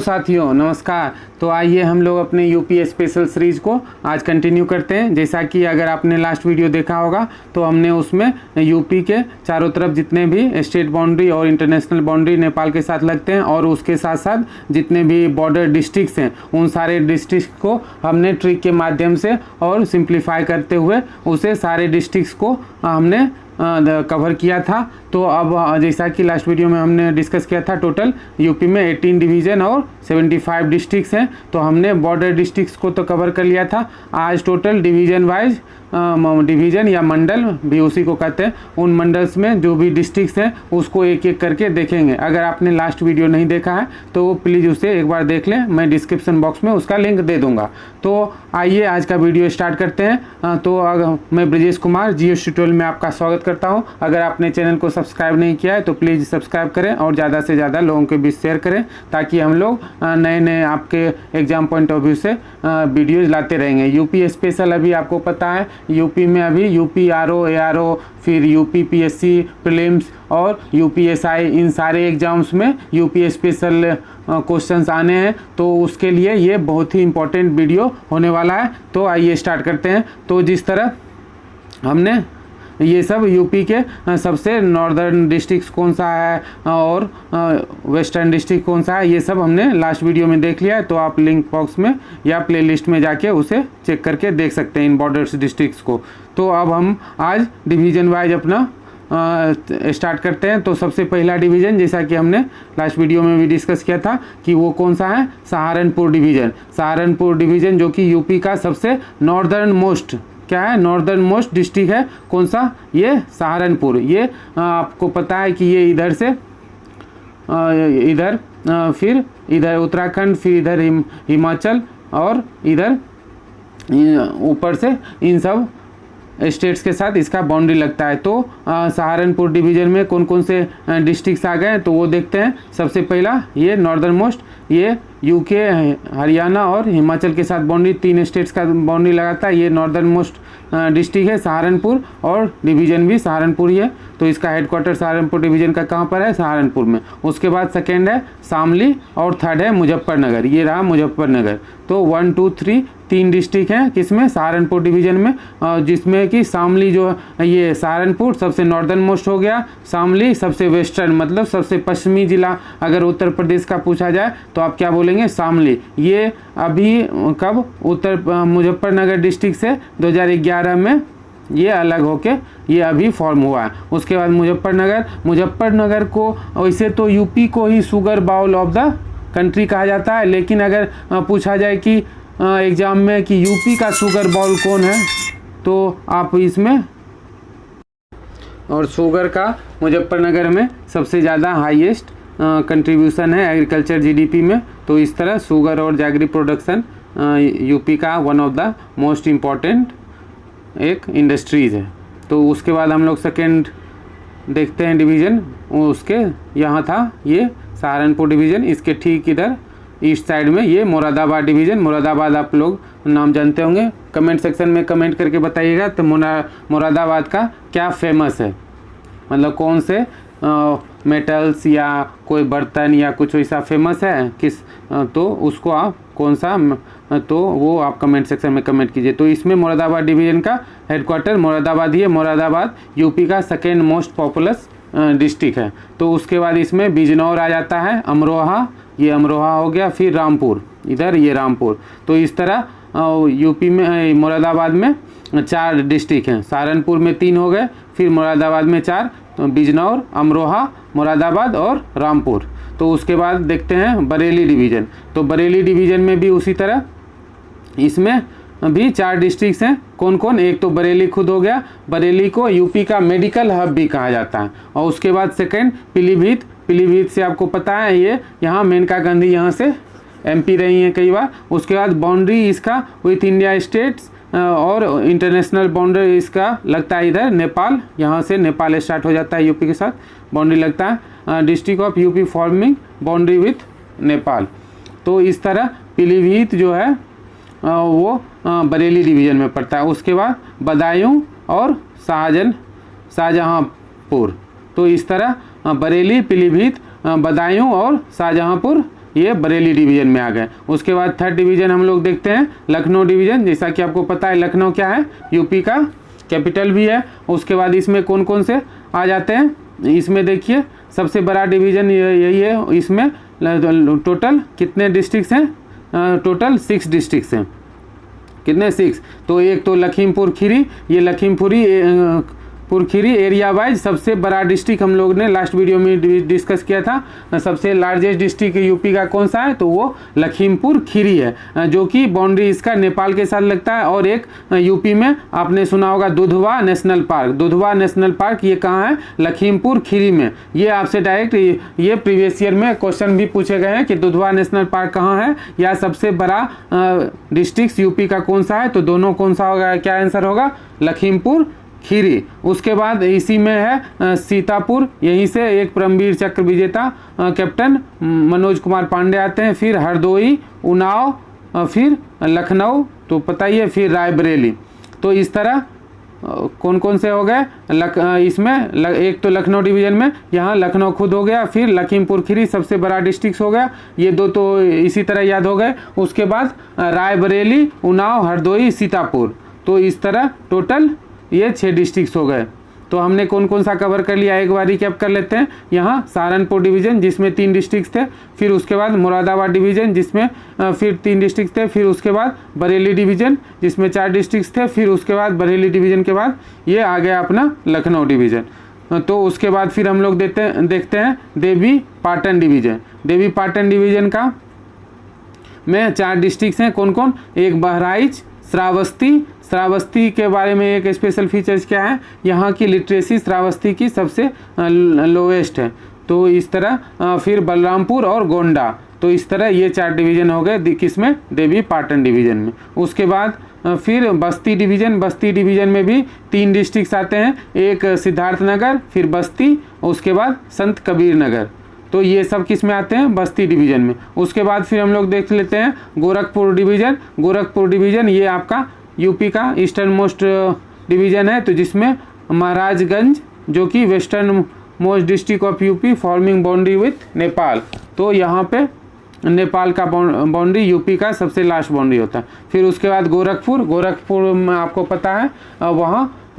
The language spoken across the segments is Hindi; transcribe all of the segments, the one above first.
साथियों नमस्कार। तो आइए हम लोग अपने यूपी स्पेशल सीरीज को आज कंटिन्यू करते हैं। जैसा कि अगर आपने लास्ट वीडियो देखा होगा तो हमने उसमें यूपी के चारों तरफ जितने भी स्टेट बाउंड्री और इंटरनेशनल बाउंड्री नेपाल के साथ लगते हैं और उसके साथ साथ जितने भी बॉर्डर डिस्ट्रिक्ट्स हैं उन सारे डिस्ट्रिक्ट को हमने ट्रिक के माध्यम से और सिंप्लीफाई करते हुए उसे सारे डिस्ट्रिक्ट्स को हमने कवर किया था। तो अब जैसा कि लास्ट वीडियो में हमने डिस्कस किया था, टोटल यूपी में 18 डिवीज़न और 75 डिस्ट्रिक्ट्स हैं। तो हमने बॉर्डर डिस्ट्रिक्ट्स को तो कवर कर लिया था। आज टोटल डिवीज़न वाइज डिवीज़न या मंडल भी उसी को कहते हैं, उन मंडल्स में जो भी डिस्ट्रिक्ट्स हैं उसको एक एक करके देखेंगे। अगर आपने लास्ट वीडियो नहीं देखा है तो प्लीज़ उसे एक बार देख लें, मैं डिस्क्रिप्शन बॉक्स में उसका लिंक दे दूँगा। तो आइए आज का वीडियो स्टार्ट करते हैं। तो मैं ब्रजेश कुमार जियो ट्यूटोरियल में आपका स्वागत करता हूं। अगर आपने चैनल को सब्सक्राइब नहीं किया है तो प्लीज़ सब्सक्राइब करें और ज़्यादा से ज़्यादा लोगों के बीच शेयर करें, ताकि हम लोग नए नए आपके एग्जाम पॉइंट ऑफ व्यू से वीडियोज़ लाते रहेंगे। यूपी स्पेशल अभी आपको पता है, यूपी में अभी यूपी आरओ एआरओ, फिर यूपी पीएससी प्रीलिम्स और यूपीएसआई, इन सारे एग्जाम्स में यूपी स्पेशल क्वेश्चंस आने हैं। तो उसके लिए ये बहुत ही इम्पोर्टेंट वीडियो होने वाला है। तो आइए स्टार्ट करते हैं। तो जिस तरह हमने ये सब यूपी के सबसे नॉर्दर्न डिस्ट्रिक्ट कौन सा है और वेस्टर्न डिस्ट्रिक्ट कौन सा है, ये सब हमने लास्ट वीडियो में देख लिया है। तो आप लिंक बॉक्स में या प्लेलिस्ट में जाके उसे चेक करके देख सकते हैं इन बॉर्डर्स डिस्ट्रिक्ट्स को। तो अब हम आज डिवीज़न वाइज अपना स्टार्ट करते हैं। तो सबसे पहला डिवीज़न, जैसा कि हमने लास्ट वीडियो में भी डिस्कस किया था कि वो कौन सा है, सहारनपुर डिवीज़न। सहारनपुर डिवीज़न जो कि यूपी का सबसे नॉर्दर्न मोस्ट क्या है, नॉर्दर्न मोस्ट डिस्ट्रिक्ट है। कौन सा, ये सहारनपुर। ये आपको पता है कि ये इधर से इधर फिर इधर उत्तराखंड, फिर इधर हिमाचल और इधर ऊपर से इन सब स्टेट्स के साथ इसका बाउंड्री लगता है। तो सहारनपुर डिवीज़न में कौन कौन से डिस्ट्रिक्ट्स आ गए तो वो देखते हैं। सबसे पहला ये नॉर्दर्न मोस्ट, ये यूके, हरियाणा और हिमाचल के साथ बाउंड्री, 3 स्टेट्स का बाउंड्री लगाता है। ये नॉर्दर्न मोस्ट डिस्ट्रिक्ट है सहारनपुर और डिवीज़न भी सहारनपुर ही है। तो इसका हेडक्वार्टर सहारनपुर डिवीज़न का कहाँ पर है, सहारनपुर में। उसके बाद सेकेंड है शामली और थर्ड है मुजफ्फरनगर। ये रहा मुजफ्फरनगर। तो 1 2 3 3 डिस्ट्रिक्ट हैं किसमें, सहारनपुर डिवीज़न में, जिसमें कि शामली जो ये सहारनपुर सबसे नॉर्दर्न मोस्ट हो गया, शामली सबसे वेस्टर्न मतलब सबसे पश्चिमी ज़िला। अगर उत्तर प्रदेश का पूछा जाए तो आप क्या बोलेंगे, शामली। ये अभी कब मुजफ्फरनगर डिस्ट्रिक्ट से 2011 में ये अलग होके ये अभी फॉर्म हुआ है। उसके बाद मुजफ्फरनगर को वैसे तो यूपी को ही sugar bowl of the country कहा जाता है, लेकिन अगर पूछा जाए कि एग्ज़ाम में कि यूपी का शुगर बाउल कौन है तो आप इसमें, और शुगर का मुजफ्फरनगर में सबसे ज़्यादा हाईएस्ट कंट्रीब्यूशन है एग्रीकल्चर जीडीपी में। तो इस तरह शुगर और जैगरी प्रोडक्शन यूपी का one of the most important एक इंडस्ट्रीज़ है। तो उसके बाद हम लोग सेकेंड देखते हैं डिवीज़न, उसके यहाँ था ये सहारनपुर डिवीज़न, इसके ठीक इधर ईस्ट साइड में ये मुरादाबाद डिवीज़न। मुरादाबाद आप लोग नाम जानते होंगे, कमेंट सेक्शन में कमेंट करके बताइएगा। तो मुरादाबाद का क्या फेमस है, मतलब कौन से मेटल्स या कोई बर्तन या कुछ ऐसा फेमस है किस, तो उसको आप कौन सा, तो वो आप कमेंट सेक्शन में कमेंट कीजिए। तो इसमें मुरादाबाद डिवीज़न का हेडक्वार्टर मुरादाबाद ही है। मुरादाबाद यूपी का सेकेंड मोस्ट पॉपुलस डिस्ट्रिक्ट है। तो उसके बाद इसमें बिजनौर आ जाता है, अमरोहा, ये अमरोहा हो गया, फिर रामपुर, इधर ये रामपुर। तो इस तरह यूपी में मुरादाबाद में 4 डिस्ट्रिक्ट हैं। सहारनपुर में 3 हो गए, फिर मुरादाबाद में 4, तो बिजनौर, अमरोहा, मुरादाबाद और रामपुर। तो उसके बाद देखते हैं बरेली डिवीज़न। तो बरेली डिवीज़न में भी उसी तरह इसमें भी 4 डिस्ट्रिक्ट्स हैं। कौन कौन, एक तो बरेली खुद हो गया, बरेली को यूपी का मेडिकल हब भी कहा जाता है। और उसके बाद सेकंड पीलीभीत, पीलीभीत से आपको पता है ये यहाँ मेनका गांधी यहाँ से एमपी रही हैं कई बार। उसके बाद बाउंड्री इसका विथ इंडिया स्टेट्स और इंटरनेशनल बाउंड्री इसका लगता है इधर नेपाल, यहाँ से नेपाल स्टार्ट हो जाता है यूपी के साथ बाउंड्री लगता है। District of UP forming boundary with Nepal. तो इस तरह पीलीभीत जो है वो बरेली डिवीज़न में पड़ता है। उसके बाद बदायूं और शाहजहाँपुर। तो इस तरह बरेली, पीलीभीत, बदायूं और शाहजहाँपुर ये बरेली डिवीज़न में आ गए। उसके बाद थर्ड डिवीज़न हम लोग देखते हैं लखनऊ डिवीज़न। जैसा कि आपको पता है लखनऊ क्या है, यूपी का कैपिटल भी है। उसके बाद इसमें कौन कौन से आ जाते हैं, इसमें देखिए सबसे बड़ा डिवीज़न यही है। इसमें टोटल कितने डिस्ट्रिक्ट्स हैं, टोटल 6 डिस्ट्रिक्ट्स हैं। कितने, 6। तो एक तो लखीमपुर खीरी, ये लखीमपुर खीरी एरिया वाइज सबसे बड़ा डिस्ट्रिक्ट हम लोग ने लास्ट वीडियो में डिस्कस किया था। सबसे लार्जेस्ट डिस्ट्रिक्ट यूपी का कौन सा है, तो वो लखीमपुर खीरी है, जो कि बाउंड्री इसका नेपाल के साथ लगता है। और एक यूपी में आपने सुना होगा Dudhwa national park. Dudhwa national park ये कहाँ है, लखीमपुर खीरी में। ये आपसे डायरेक्ट ये प्रीवियस ईयर में क्वेश्चन भी पूछे गए हैं कि दुधवा नेशनल पार्क कहाँ है या सबसे बड़ा डिस्ट्रिक्ट यूपी का कौन सा है। तो दोनों कौन सा होगा, क्या आंसर होगा, लखीमपुर खीरी। उसके बाद इसी में है सीतापुर, यहीं से एक परमवीर चक्र विजेता कैप्टन मनोज कुमार पांडे आते हैं। फिर हरदोई, उन्नाव, फिर लखनऊ, तो पता ही है, फिर रायबरेली। तो इस तरह कौन कौन से हो गए इसमें एक तो लखनऊ डिवीज़न में यहाँ लखनऊ खुद हो गया, फिर लखीमपुर खीरी सबसे बड़ा डिस्ट्रिक्ट हो गया, ये दो तो इसी तरह याद हो गए। उसके बाद रायबरेली, उन्नाव, हरदोई, सीतापुर, तो इस तरह टोटल ये 6 डिस्ट्रिक्ट्स हो गए। तो हमने कौन कौन सा कवर कर लिया, एक बार रिकैप कर लेते हैं। यहाँ सहारनपुर डिवीज़न जिसमें 3 डिस्ट्रिक्ट्स थे, फिर उसके बाद मुरादाबाद डिवीज़न जिसमें फिर 3 डिस्ट्रिक्ट्स थे, फिर उसके बाद बरेली डिवीज़न जिसमें 4 डिस्ट्रिक्ट्स थे, फिर उसके बाद बरेली डिवीज़न के बाद ये आ गया अपना लखनऊ डिवीज़न। तो उसके बाद फिर हम लोग देखते हैं देवी पाटन डिवीज़न। देवी पाटन डिवीज़न का में 4 डिस्ट्रिक्ट्स हैं, कौन कौन, एक बहराइच, श्रावस्ती के बारे में एक स्पेशल फीचर्स क्या है, यहाँ की लिटरेसी श्रावस्ती की सबसे लोवेस्ट है। तो इस तरह फिर बलरामपुर और गोंडा, तो इस तरह ये 4 डिवीज़न हो गए किसमें, देवी पाटन डिवीज़न में। उसके बाद फिर बस्ती डिवीज़न में भी 3 डिस्ट्रिक्ट्स आते हैं, एक सिद्धार्थनगर, फिर बस्ती, उसके बाद संत कबीर नगर। तो ये सब किस में आते हैं, बस्ती डिवीज़न में। उसके बाद फिर हम लोग देख लेते हैं गोरखपुर डिवीज़न ये आपका यूपी का ईस्टर्न मोस्ट डिवीज़न है, तो जिसमें महाराजगंज जो कि western most district of UP forming boundary with Nepal, तो यहाँ पे नेपाल का बाउंड्री यूपी का सबसे लास्ट बाउंड्री होता है। फिर उसके बाद गोरखपुर में आपको पता है वहाँ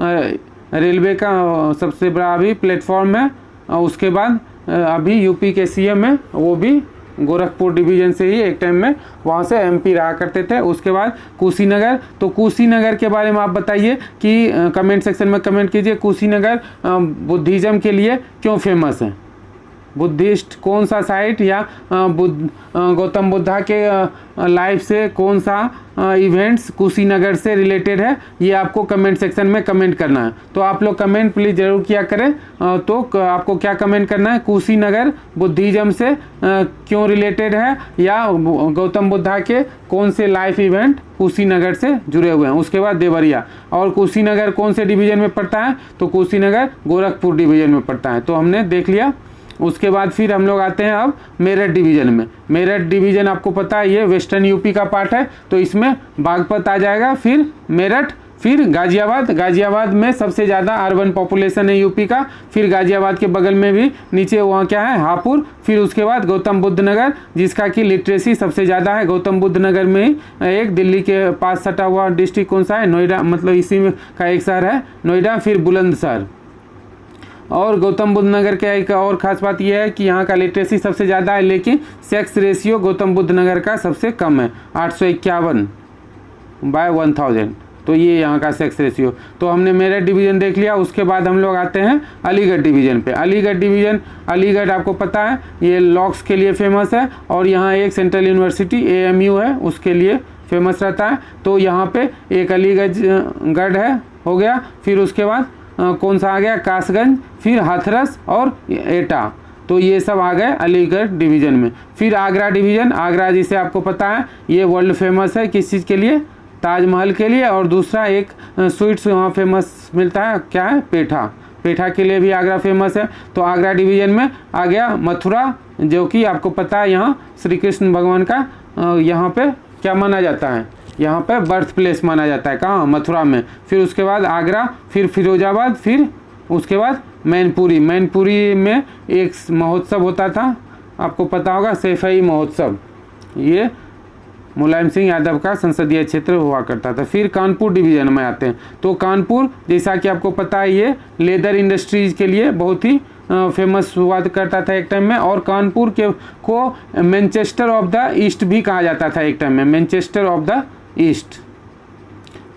रेलवे का सबसे बड़ा भी प्लेटफॉर्म है। उसके बाद अभी यूपी के सीएम है वो भी गोरखपुर डिवीज़न से ही एक टाइम में वहाँ से एमपी रहा करते थे। उसके बाद कुशीनगर, तो कुशीनगर के बारे में आप बताइए कि कमेंट सेक्शन में कमेंट कीजिए, कुशीनगर बुद्धिज़्म के लिए क्यों फेमस है, बुद्धिस्ट कौन सा साइट या गौतम बुद्धा के लाइफ से कौन सा इवेंट्स कुशीनगर से रिलेटेड है, ये आपको कमेंट सेक्शन में कमेंट करना है। तो आप लोग कमेंट प्लीज़ ज़रूर किया करें। तो आपको क्या कमेंट करना है, कुशीनगर बुद्धिज़्म से क्यों रिलेटेड है या गौतम बुद्धा के कौन से लाइफ इवेंट कुशीनगर से जुड़े हुए हैं। उसके बाद देवरिया, और कुशीनगर कौन से डिवीज़न में पड़ता है, तो कुशीनगर गोरखपुर डिवीज़न में पड़ता है, तो हमने देख लिया। उसके बाद फिर हम लोग आते हैं अब मेरठ डिवीज़न में। मेरठ डिवीज़न आपको पता है ये वेस्टर्न यूपी का पार्ट है, तो इसमें बागपत आ जाएगा, फिर मेरठ, फिर गाजियाबाद में सबसे ज़्यादा अर्बन पॉपुलेशन है यूपी का। फिर गाजियाबाद के बगल में भी नीचे वहाँ क्या है, हापुड़। फिर उसके बाद गौतम बुद्ध नगर जिसका कि लिटरेसी सबसे ज़्यादा है। गौतम बुद्ध नगर में एक दिल्ली के पास सटा हुआ डिस्ट्रिक्ट कौन सा है, नोएडा, मतलब इसी में का एक शहर है नोएडा। फिर बुलंदशहर। और गौतम बुद्ध नगर का एक और ख़ास बात यह है कि यहाँ का लिटरेसी सबसे ज़्यादा है, लेकिन सेक्स रेशियो गौतम बुद्ध नगर का सबसे कम है, 851/1000। तो ये यहाँ का सेक्स रेशियो। तो हमने मेरठ डिवीज़न देख लिया। उसके बाद हम लोग आते हैं अलीगढ़ डिवीज़न पे। अलीगढ़ आपको पता है ये लॉक्स के लिए फेमस है, और यहाँ एक सेंट्रल यूनिवर्सिटी AMU है उसके लिए फेमस रहता है। तो यहाँ पे एक अलीगढ़ है, हो गया। फिर उसके बाद कौन सा आ गया, कासगंज, फिर हाथरस और एटा। तो ये सब आ गए अलीगढ़ डिवीज़न में। फिर आगरा डिवीज़न, आगरा जिसे आपको पता है ये वर्ल्ड फेमस है, किस चीज़ के लिए, ताजमहल के लिए। और दूसरा एक स्वीट्स वहाँ फेमस मिलता है, क्या है, पेठा के लिए भी आगरा फेमस है। तो आगरा डिवीज़न में आ गया मथुरा, जो कि आपको पता है यहाँ श्री कृष्ण भगवान का यहाँ पे क्या माना जाता है, यहाँ पे बर्थ प्लेस माना जाता है, कहाँ, मथुरा में। फिर उसके बाद आगरा, फिर फिरोजाबाद, फिर उसके बाद मैनपुरी में एक महोत्सव होता था आपको पता होगा सैफई महोत्सव, ये मुलायम सिंह यादव का संसदीय क्षेत्र हुआ करता था। फिर कानपुर डिवीज़न में आते हैं, तो कानपुर जैसा कि आपको पता है ये लेदर इंडस्ट्रीज़ के लिए बहुत ही फेमस हुआ करता था एक टाइम में, और कानपुर के को मैनचेस्टर ऑफ द ईस्ट भी कहा जाता था एक टाइम में, मैनचेस्टर ऑफ द ईस्ट।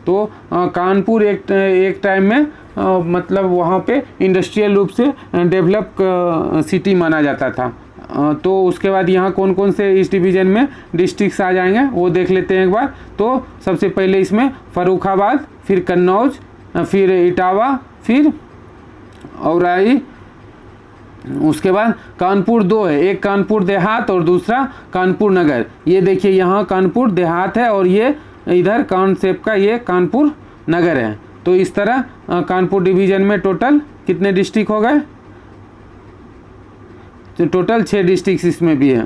तो कानपुर एक टाइम में मतलब वहाँ पे इंडस्ट्रियल रूप से डेवलप सिटी माना जाता था। तो उसके बाद यहाँ कौन कौन से इस डिवीज़न में डिस्ट्रिक्ट्स आ जाएंगे वो देख लेते हैं एक बार। तो सबसे पहले इसमें फर्रुखाबाद, फिर कन्नौज, फिर इटावा, फिर औराई, उसके बाद कानपुर दो है, एक कानपुर देहात और दूसरा कानपुर नगर। ये देखिए यहाँ कानपुर देहात है और ये इधर कॉन्सेप्ट का ये कानपुर नगर है। तो इस तरह कानपुर डिवीज़न में टोटल कितने डिस्ट्रिक्ट हो गए? तो टोटल 6 डिस्ट्रिक्ट इसमें भी है।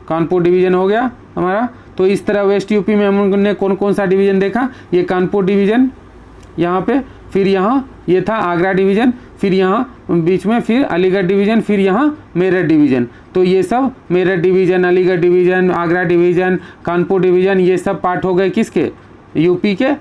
कानपुर डिवीज़न हो गया हमारा। तो इस तरह वेस्ट यूपी में हमने कौन कौन सा डिवीज़न देखा? ये कानपुर डिवीज़न यहाँ पे, फिर यहाँ ये था आगरा डिवीज़न, फिर यहाँ बीच में फिर अलीगढ़ डिवीज़न, फिर यहाँ मेरठ डिवीज़न। तो ये सब Meerut division, Aligarh division, Agra division, Kanpur division, ये सब पार्ट हो गए किसके? यूपी के,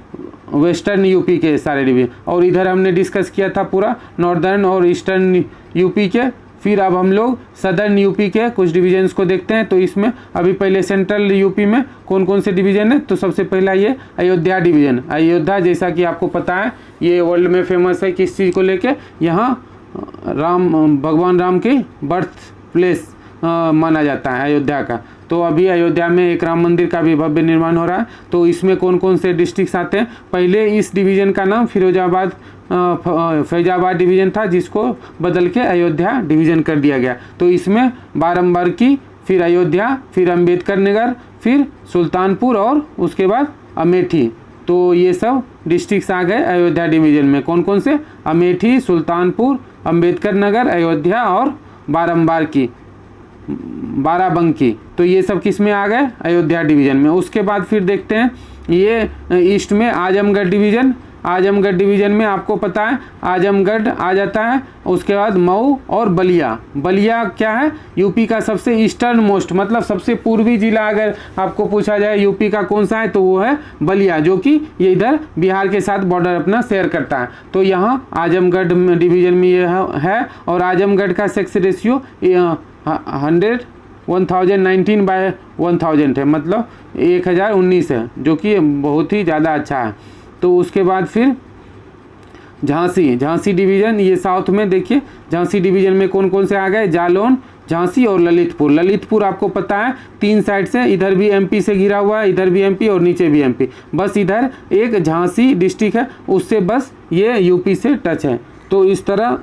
वेस्टर्न यूपी के सारे डिवीज़न। और इधर हमने डिस्कस किया था पूरा नॉर्दर्न और ईस्टर्न यूपी के। फिर अब हम लोग सदर्न यूपी के कुछ डिवीजन्स को देखते हैं। तो इसमें अभी पहले सेंट्रल यूपी में कौन कौन से डिवीज़न है? तो सबसे पहला ये अयोध्या डिवीज़न। अयोध्या जैसा कि आपको पता है ये वर्ल्ड में फेमस है किस चीज़ को लेके? यहाँ भगवान राम की बर्थ प्लेस माना जाता है अयोध्या का। तो अभी अयोध्या में एक राम मंदिर का भी भव्य निर्माण हो रहा है। तो इसमें कौन कौन से डिस्ट्रिक्ट्स आते हैं? पहले इस डिवीज़न का नाम फैजाबाद डिवीज़न था, जिसको बदल के अयोध्या डिवीज़न कर दिया गया। तो इसमें बाराबंकी, फिर अयोध्या, फिर अम्बेडकर नगर, फिर सुल्तानपुर और उसके बाद अमेठी। तो ये सब डिस्ट्रिक्ट्स आ गए अयोध्या डिवीज़न में। कौन कौन से? अमेठी, सुल्तानपुर, अम्बेडकर नगर, अयोध्या और बाराबंकी। तो ये सब किस में आ गए? अयोध्या डिवीज़न में। उसके बाद फिर देखते हैं ये ईस्ट में आजमगढ़ डिवीज़न। आजमगढ़ डिवीज़न में आपको पता है आजमगढ़ आ जाता है, उसके बाद मऊ और बलिया। बलिया क्या है? यूपी का सबसे ईस्टर्न मोस्ट, मतलब सबसे पूर्वी जिला अगर आपको पूछा जाए यूपी का कौन सा है तो वो है बलिया, जो कि ये इधर बिहार के साथ बॉर्डर अपना शेयर करता है। तो यहाँ आजमगढ़ डिवीज़न में ये है। और आजमगढ़ का सेक्स रेशियो 1019/1000 है, मतलब 1019 है, जो कि बहुत ही ज़्यादा अच्छा है। तो उसके बाद फिर झांसी डिवीज़न, ये साउथ में देखिए झांसी डिवीज़न में कौन कौन से आ गए? जालौन, झांसी और ललितपुर। ललितपुर आपको पता है 3 साइड से, इधर भी एमपी से घिरा हुआ है, इधर भी एमपी और नीचे भी एमपी। बस इधर एक झांसी डिस्ट्रिक्ट है, उससे बस ये यूपी से टच है। तो इस तरह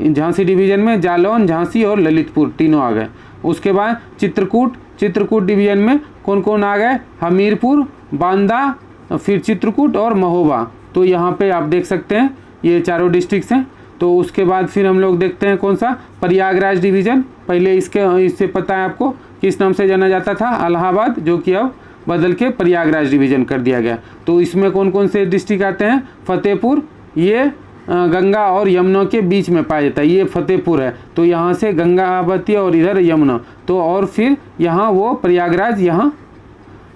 झांसी डिवीज़न में जालौन, झांसी और ललितपुर तीनों आ गए। उसके बाद चित्रकूट डिवीज़न में कौन कौन आ गए? हमीरपुर, बांदा, फिर चित्रकूट और महोबा। तो यहाँ पे आप देख सकते हैं ये चारों डिस्ट्रिक्ट्स हैं। तो उसके बाद फिर हम लोग देखते हैं कौन सा? प्रयागराज डिवीज़न। पहले इससे पता है आपको किस नाम से जाना जाता था? इलाहाबाद, जो कि अब बदल के प्रयागराज डिवीज़न कर दिया गया। तो इसमें कौन कौन से डिस्ट्रिक्ट आते हैं? फतेहपुर, ये गंगा और यमुना के बीच में पाया जाता है, ये फतेहपुर है। तो यहाँ से गंगावती और इधर यमुना। तो और फिर यहाँ वो प्रयागराज, यहाँ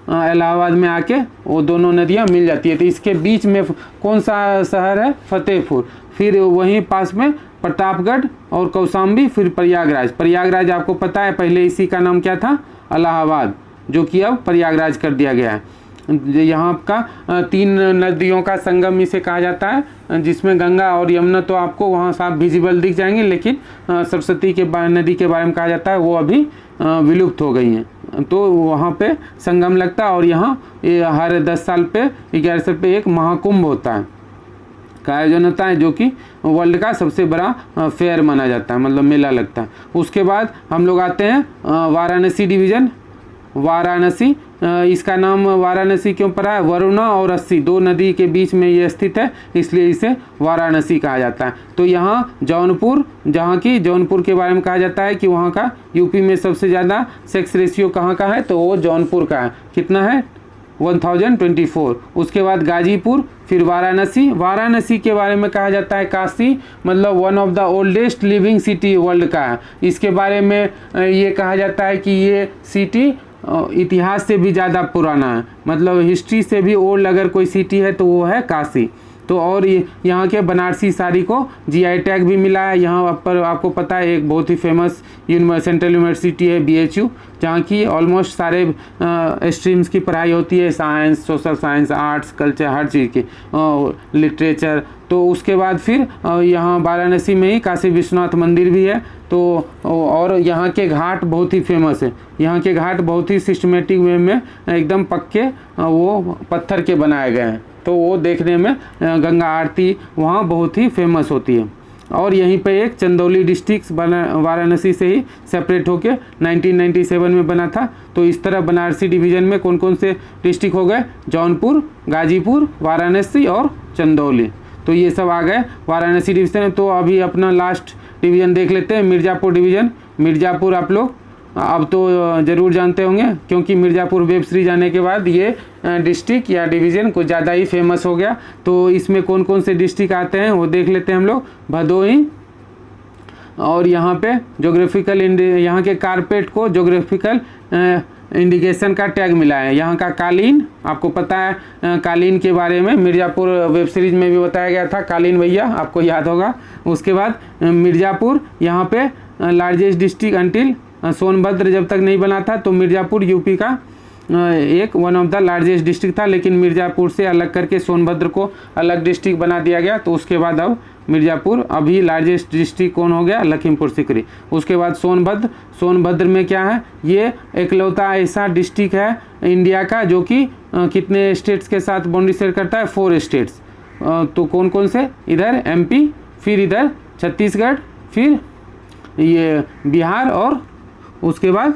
इलाहाबाद में आके वो दोनों नदियाँ मिल जाती है। तो इसके बीच में कौन सा शहर है? फतेहपुर। फिर वहीं पास में प्रतापगढ़ और कौशाम्बी, फिर प्रयागराज आपको पता है पहले इसी का नाम क्या था? इलाहाबाद, जो कि अब प्रयागराज कर दिया गया है। यहाँ का 3 नदियों का संगम इसे कहा जाता है, जिसमें गंगा और यमुना तो आपको वहाँ साफ विजिबल दिख जाएंगे, लेकिन सरस्वती के नदी के बारे में कहा जाता है वो अभी विलुप्त हो गई हैं। तो वहाँ पे संगम लगता है और यहाँ हर 10 साल पे 11 साल पे एक महाकुंभ होता है का आयोजन होता है, जो कि वर्ल्ड का सबसे बड़ा फेयर माना जाता है, मतलब मेला लगता है। उसके बाद हम लोग आते हैं वाराणसी डिवीज़न। वाराणसी, इसका नाम वाराणसी क्यों पड़ा है? वरुणा और अस्सी 2 नदी के बीच में ये स्थित है, इसलिए इसे वाराणसी कहा जाता है। तो यहाँ जौनपुर के बारे में कहा जाता है कि वहाँ का यूपी में सबसे ज़्यादा सेक्स रेशियो कहाँ का है? तो वो जौनपुर का है। कितना है? 1024। उसके बाद गाजीपुर, फिर वाराणसी। वाराणसी के बारे में कहा जाता है काशी मतलब one of the oldest living city world का है। इसके बारे में ये कहा जाता है कि ये सिटी इतिहास से भी ज़्यादा पुराना है, मतलब हिस्ट्री से भी ओल्ड अगर कोई सिटी है तो वो है काशी। तो और यहाँ के बनारसी साड़ी को जीआई टैग भी मिला है। यहाँ पर आपको पता है एक बहुत ही फेमस सेंट्रल यूनिवर्सिटी है BHU, जहाँ की ऑलमोस्ट सारे स्ट्रीम्स की पढ़ाई होती है, science, social science, arts, culture, हर चीज़ की, लिटरेचर। तो उसके बाद फिर यहाँ वाराणसी में ही काशी विश्वनाथ मंदिर भी है। तो और यहाँ के घाट बहुत ही फेमस है। यहाँ के घाट बहुत ही सिस्टमेटिक वे में एकदम पक्के वो पत्थर के बनाए गए हैं, तो वो देखने में गंगा आरती वहाँ बहुत ही फेमस होती है। और यहीं पे एक चंदौली डिस्ट्रिक्ट वाराणसी से ही सेपरेट होके 1997 में बना था। तो इस तरह बनारसी डिवीज़न में कौन कौन से डिस्ट्रिक्ट हो गए, जौनपुर, गाजीपुर, वाराणसी और चंदौली। तो ये सब आ गए वाराणसी डिवीज़न। तो अभी अपना लास्ट डिवीज़न देख लेते हैं, मिर्ज़ापुर डिवीज़न। मिर्ज़ापुर आप लोग अब तो ज़रूर जानते होंगे, क्योंकि मिर्ज़ापुर वेब सीरीज आने के बाद ये डिस्ट्रिक्ट या डिवीज़न कुछ ज़्यादा ही फेमस हो गया। तो इसमें कौन कौन से डिस्ट्रिक्ट आते हैं वो देख लेते हैं हम लोग। भदोही, और यहाँ पे जोग्राफिकल यहाँ के कारपेट को जोग्राफिकल इंडिकेशन का टैग मिला है। यहाँ का कालीन, आपको पता है कालीन के बारे में मिर्ज़ापुर वेब सीरीज में भी बताया गया था, कालीन भैया आपको याद होगा। उसके बाद मिर्ज़ापुर यहाँ पे लार्जेस्ट डिस्ट्रिक्ट अंटिल सोनभद्र जब तक नहीं बना था, तो मिर्ज़ापुर यूपी का एक one of the largest district था, लेकिन मिर्ज़ापुर से अलग करके सोनभद्र को अलग डिस्ट्रिक्ट बना दिया गया। तो उसके बाद अब मिर्ज़ापुर अभी लार्जेस्ट डिस्ट्रिक्ट कौन हो गया, लखीमपुर सीकरी। उसके बाद सोनभद्र, सोनभद्र में क्या है, ये एकलौता ऐसा डिस्ट्रिक्ट है इंडिया का जो कि कितने स्टेट्स के साथ बाउंड्री शेयर करता है, 4 स्टेट्स। तो कौन कौन से, इधर MP, फिर इधर छत्तीसगढ़, फिर ये बिहार और उसके बाद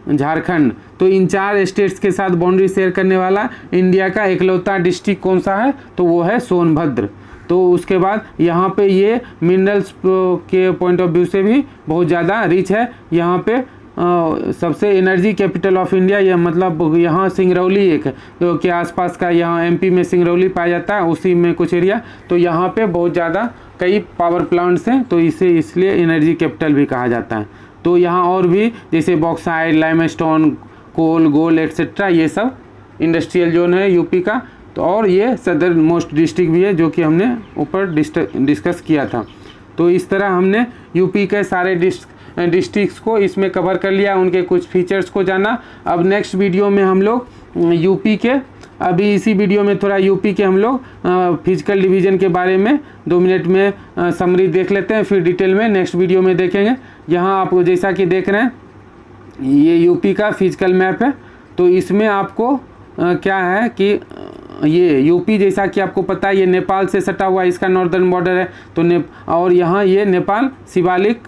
झारखंड। तो इन 4 स्टेट्स के साथ बाउंड्री शेयर करने वाला इंडिया का एकलौता डिस्ट्रिक्ट कौन सा है, तो वो है सोनभद्र। तो उसके बाद यहाँ पे ये मिनरल्स के पॉइंट ऑफ व्यू से भी बहुत ज़्यादा रिच है। यहाँ पे सबसे एनर्जी कैपिटल ऑफ इंडिया, यह मतलब यहाँ सिंगरौली एक है तो के आसपास का, यहाँ MP में सिंगरौली पाया जाता है, उसी में कुछ एरिया। तो यहाँ पे बहुत ज़्यादा कई पावर प्लांट्स हैं, तो इसे इसलिए एनर्जी कैपिटल भी कहा जाता है। तो यहाँ और भी जैसे बॉक्साइड, लाइमस्टोन, कोल, गोल्ड एट्सेट्रा, ये सब इंडस्ट्रियल जोन है यूपी का। तो और ये सदर मोस्ट डिस्ट्रिक्ट भी है जो कि हमने ऊपर डिस्कस किया था। तो इस तरह हमने यूपी के सारे डिस्ट्रिक्ट्स को इसमें कवर कर लिया, उनके कुछ फीचर्स को जाना। अब नेक्स्ट वीडियो में हम लोग यूपी के, अभी इसी वीडियो में थोड़ा यूपी के हम लोग फिजिकल डिवीज़न के बारे में 2 मिनट में समरी देख लेते हैं, फिर डिटेल में नेक्स्ट वीडियो में देखेंगे। यहाँ आप जैसा कि देख रहे हैं ये यूपी का फिजिकल मैप है। तो इसमें आपको क्या है कि ये यूपी जैसा कि आपको पता है ये नेपाल से सटा हुआ इसका नॉर्दर्न बॉर्डर है। तो और यहाँ ये नेपाल शिवालिक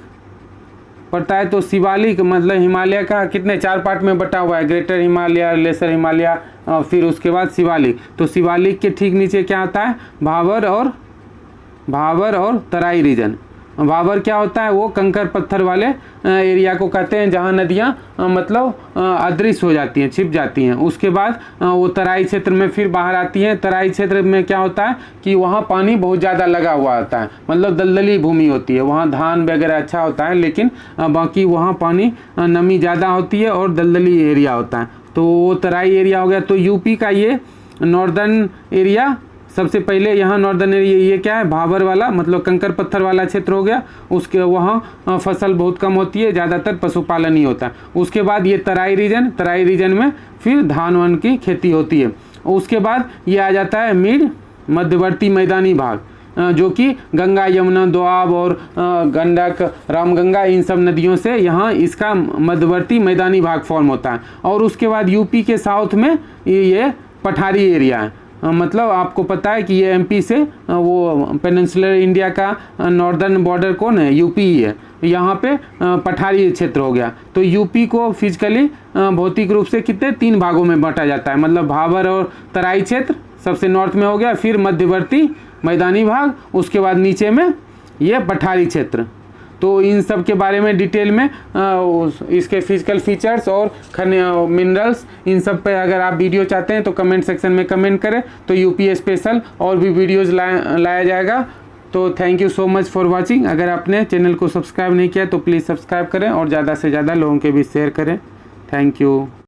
पड़ता है। तो शिवालिक मतलब हिमालय का कितने 4 पार्ट में बटा हुआ है, ग्रेटर हिमालय, लेसर हिमालय, फिर उसके बाद शिवालिक। तो शिवालिक के ठीक नीचे क्या आता है, भावर और तराई रीजन। भावर क्या होता है, वो कंकर पत्थर वाले एरिया को कहते हैं जहाँ नदियाँ मतलब अदृश्य हो जाती हैं, छिप जाती हैं। उसके बाद वो तराई क्षेत्र में फिर बाहर आती हैं। तराई क्षेत्र में क्या होता है कि वहाँ पानी बहुत ज़्यादा लगा हुआ होता है, मतलब दलदली भूमि होती है, वहाँ धान वगैरह अच्छा होता है, लेकिन बाकी वहाँ पानी नमी ज़्यादा होती है और दलदली एरिया होता है। तो वो तराई एरिया हो गया। तो यूपी का ये नॉर्दर्न एरिया, सबसे पहले यहाँ नॉर्दर्न एरिया ये क्या है, भावर वाला मतलब कंकर पत्थर वाला क्षेत्र हो गया। उसके वहाँ फसल बहुत कम होती है, ज़्यादातर पशुपालन ही होता है। उसके बाद ये तराई रीजन में फिर धान वन की खेती होती है। उसके बाद ये आ जाता है मध्यवर्ती मैदानी भाग, जो कि गंगा, यमुना, दोआब और गंडक, रामगंगा, इन सब नदियों से यहाँ इसका मध्यवर्ती मैदानी भाग फॉर्म होता है। और उसके बाद यूपी के साउथ में ये पठारी एरिया है, मतलब आपको पता है कि ये MP से वो पेनिनसुलर इंडिया का नॉर्दर्न बॉर्डर कौन है, यूपी ही है। यहाँ पे पठारी क्षेत्र हो गया। तो यूपी को फिजिकली भौतिक रूप से कितने 3 भागों में बांटा जाता है, मतलब भावर और तराई क्षेत्र सबसे नॉर्थ में हो गया, फिर मध्यवर्ती मैदानी भाग, उसके बाद नीचे में ये पठारी क्षेत्र। तो इन सब के बारे में डिटेल में इसके फिजिकल फीचर्स और मिनरल्स इन सब पे अगर आप वीडियो चाहते हैं तो कमेंट सेक्शन में कमेंट करें, तो यूपी स्पेशल और भी वीडियोज़ लाया जाएगा। तो thank you so much for watching. अगर आपने चैनल को सब्सक्राइब नहीं किया तो प्लीज़ सब्सक्राइब करें और ज़्यादा से ज़्यादा लोगों के बीच शेयर करें। Thank you.